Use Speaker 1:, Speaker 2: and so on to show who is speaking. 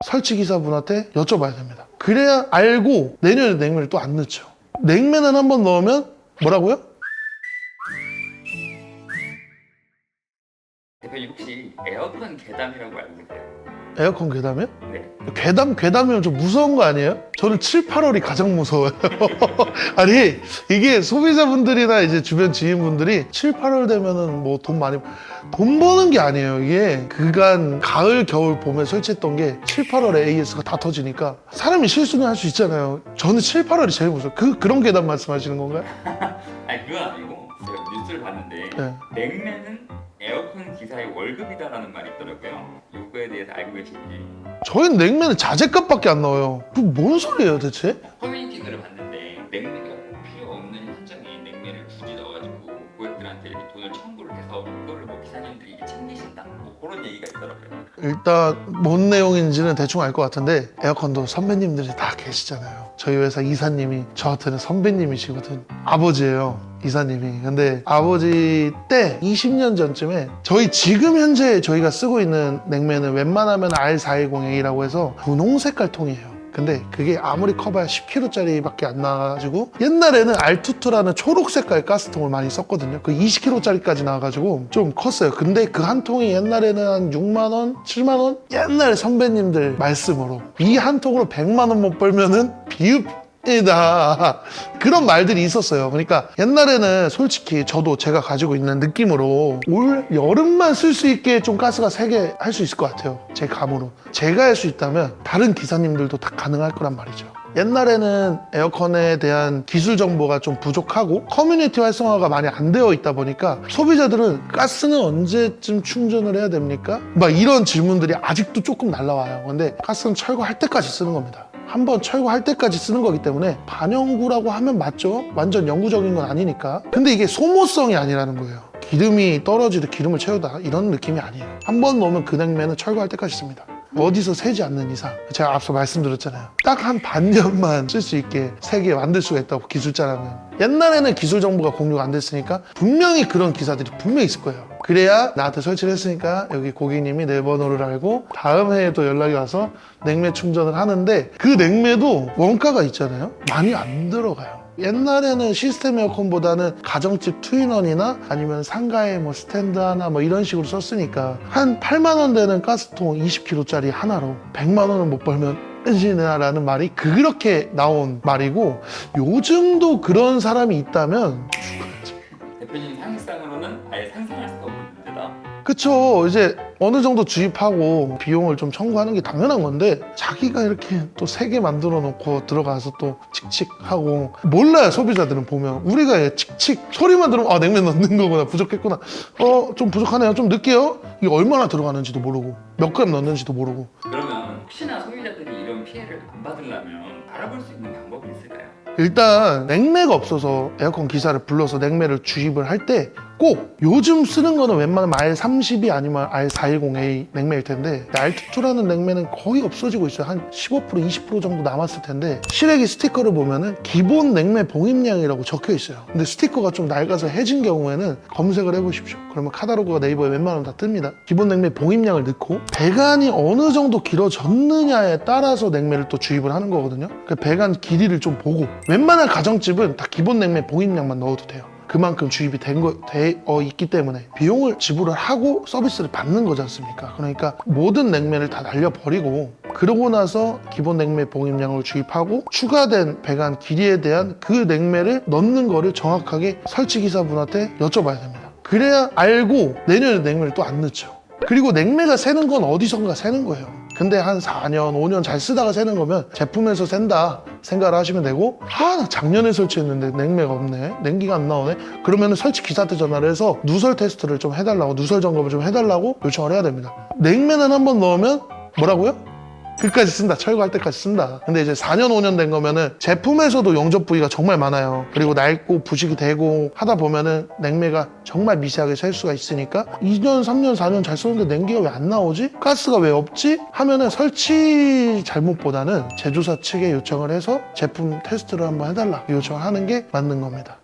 Speaker 1: 설치기사분한테 여쭤봐야 됩니다. 그래야 알고 내년에 냉매를 또 안 넣죠. 냉매는 한번 넣으면 뭐라고요?
Speaker 2: 대표님 혹시 에어컨 괴담이라고 알고 계세요?
Speaker 1: 에어컨 괴담이요?
Speaker 2: 네.
Speaker 1: 괴담이면 좀 무서운 거 아니에요? 저는 7, 8월이 가장 무서워요. 아니, 이게 소비자분들이나 이제 주변 지인분들이 7, 8월 되면은 뭐 돈 버는 게 아니에요. 이게 그간 가을, 겨울, 봄에 설치했던 게 7, 8월에 AS가 다 터지니까 사람이 실수는 할 수 있잖아요. 저는 7, 8월이 제일 무서워요. 그런 괴담 말씀하시는 건가요?
Speaker 2: 아니 그건 아니고 제가 뉴스를 봤는데
Speaker 1: 네.
Speaker 2: 냉매는 에어컨 기사의 월급이다라는 말이 있더라고요. 이거에 대해서 알고 계신지.
Speaker 1: 저희는 냉매는 자재값밖에 안 나와요. 그 뭔 소리예요 대체?
Speaker 2: 커뮤니티 글을 봤는데 냉매가 꼭 필요 없는 현장에 냉매를 굳이 넣어가지고 고객들한테 이렇게 돈을 청구를 해서 그거를 뭐 기사님들이 이게 챙기신다 뭐 그런 얘기가 있더라고요.
Speaker 1: 일단 뭔 내용인지는 대충 알 것 같은데 에어컨도 선배님들이 다 계시잖아요. 저희 회사 이사님이 저한테는 선배님이시거든. 아버지예요, 이사님이. 근데 아버지 때 20년 전쯤에 저희 지금 현재 저희가 쓰고 있는 냉매는 웬만하면 R410A라고 해서 분홍 색깔 통이에요. 근데 그게 아무리 커봐야 10kg짜리밖에 안 나와가지고 옛날에는 R22라는 초록 색깔 가스통을 많이 썼거든요. 그 20kg짜리까지 나와가지고 좀 컸어요. 근데 그 한 통이 옛날에는 한 6만 원, 7만 원? 옛날 선배님들 말씀으로 이 한 통으로 100만 원 못 벌면은 이다 그런 말들이 있었어요. 그러니까 옛날에는 솔직히 저도 제가 가지고 있는 느낌으로 올 여름만 쓸 수 있게 좀 가스가 세게 할 수 있을 것 같아요. 제 감으로. 제가 할 수 있다면 다른 기사님들도 다 가능할 거란 말이죠. 옛날에는 에어컨에 대한 기술 정보가 좀 부족하고 커뮤니티 활성화가 많이 안 되어 있다 보니까 소비자들은 가스는 언제쯤 충전을 해야 됩니까? 막 이런 질문들이 아직도 조금 날라와요. 근데 가스는 철거할 때까지 쓰는 겁니다. 한번 철거할 때까지 쓰는 거기 때문에 반영구라고 하면 맞죠? 완전 영구적인 건 아니니까. 근데 이게 소모성이 아니라는 거예요. 기름이 떨어지듯 기름을 채우다 이런 느낌이 아니에요. 한 번 넣으면 그 냉매는 철거할 때까지 씁니다. 어디서 새지 않는 이상. 제가 앞서 말씀드렸잖아요. 딱 한 반년만 쓸 수 있게 세게 만들 수가 있다고, 기술자라면. 옛날에는 기술 정보가 공유가 안 됐으니까 분명히 그런 기사들이 분명히 있을 거예요. 그래야 나한테 설치를 했으니까 여기 고객님이 내 번호를 알고 다음 해에 또 연락이 와서 냉매 충전을 하는데 그 냉매도 원가가 있잖아요. 많이 안 들어가요. 옛날에는 시스템 에어컨보다는 가정집 투인원이나 아니면 상가에 뭐 스탠드 하나 뭐 이런 식으로 썼으니까 한 8만 원 되는 가스통 20kg짜리 하나로 100만 원을 못 벌면 은신이라는 말이 그렇게 나온 말이고, 요즘도 그런 사람이 있다면
Speaker 2: 대표님 상식상으로는 아예 상상할 수가 없는 문제다.
Speaker 1: 그쵸. 이제 어느 정도 주입하고 비용을 좀 청구하는 게 당연한 건데 자기가 이렇게 또 세게 만들어 놓고 들어가서 또 칙칙하고 몰라요. 소비자들은 보면 우리가 칙칙 소리만 들으면 아 냉면 넣는 거구나, 부족했구나, 좀 부족하네요, 좀 넣을게요. 이게 얼마나 들어가는지도 모르고 몇 그램 넣는지도 모르고.
Speaker 2: 그러면 혹시나 소비자들이 이런 피해를 안 받으려면 알아볼 수 있는 방법이 있을까요?
Speaker 1: 일단 냉매가 없어서 에어컨 기사를 불러서 냉매를 주입을 할 때 꼭 요즘 쓰는 거는 웬만하면 R30이 아니면 R410A 냉매일 텐데 R22라는 냉매는 거의 없어지고 있어요. 한 15%, 20% 정도 남았을 텐데 실외기 스티커를 보면은 기본 냉매 봉입량이라고 적혀 있어요. 근데 스티커가 좀 낡아서 해진 경우에는 검색을 해보십시오. 그러면 카탈로그가 네이버에 웬만하면 다 뜹니다. 기본 냉매 봉입량을 넣고 배관이 어느 정도 길어졌느냐에 따라서 냉매를 또 주입을 하는 거거든요. 그 배관 길이를 좀 보고, 웬만한 가정집은 다 기본 냉매 봉입량만 넣어도 돼요. 그만큼 주입이 되어 있기 때문에 비용을 지불을 하고 서비스를 받는 거지 않습니까? 그러니까 모든 냉매를 다 날려버리고 그러고 나서 기본 냉매 봉입량을 주입하고 추가된 배관 길이에 대한 그 냉매를 넣는 거를 정확하게 설치기사분한테 여쭤봐야 됩니다. 그래야 알고 내년에 냉매를 또 안 넣죠. 그리고 냉매가 새는 건 어디선가 새는 거예요. 근데 한 4년, 5년 잘 쓰다가 새는 거면 제품에서 샌다 생각을 하시면 되고, 나 작년에 설치했는데 냉매가 없네, 냉기가 안 나오네, 그러면 설치 기사한테 전화를 해서 누설 테스트를 좀 해달라고, 누설 점검을 좀 해달라고 요청을 해야 됩니다. 냉매는 한번 넣으면 뭐라고요? 끝까지 쓴다. 철거할 때까지 쓴다. 근데 이제 4년, 5년 된 거면은 제품에서도 용접 부위가 정말 많아요. 그리고 낡고 부식이 되고 하다 보면은 냉매가 정말 미세하게 셀 수가 있으니까 2년, 3년, 4년 잘 썼는데 냉기가 왜 안 나오지? 가스가 왜 없지? 하면은 설치 잘못보다는 제조사 측에 요청을 해서 제품 테스트를 한번 해달라 요청을 하는 게 맞는 겁니다.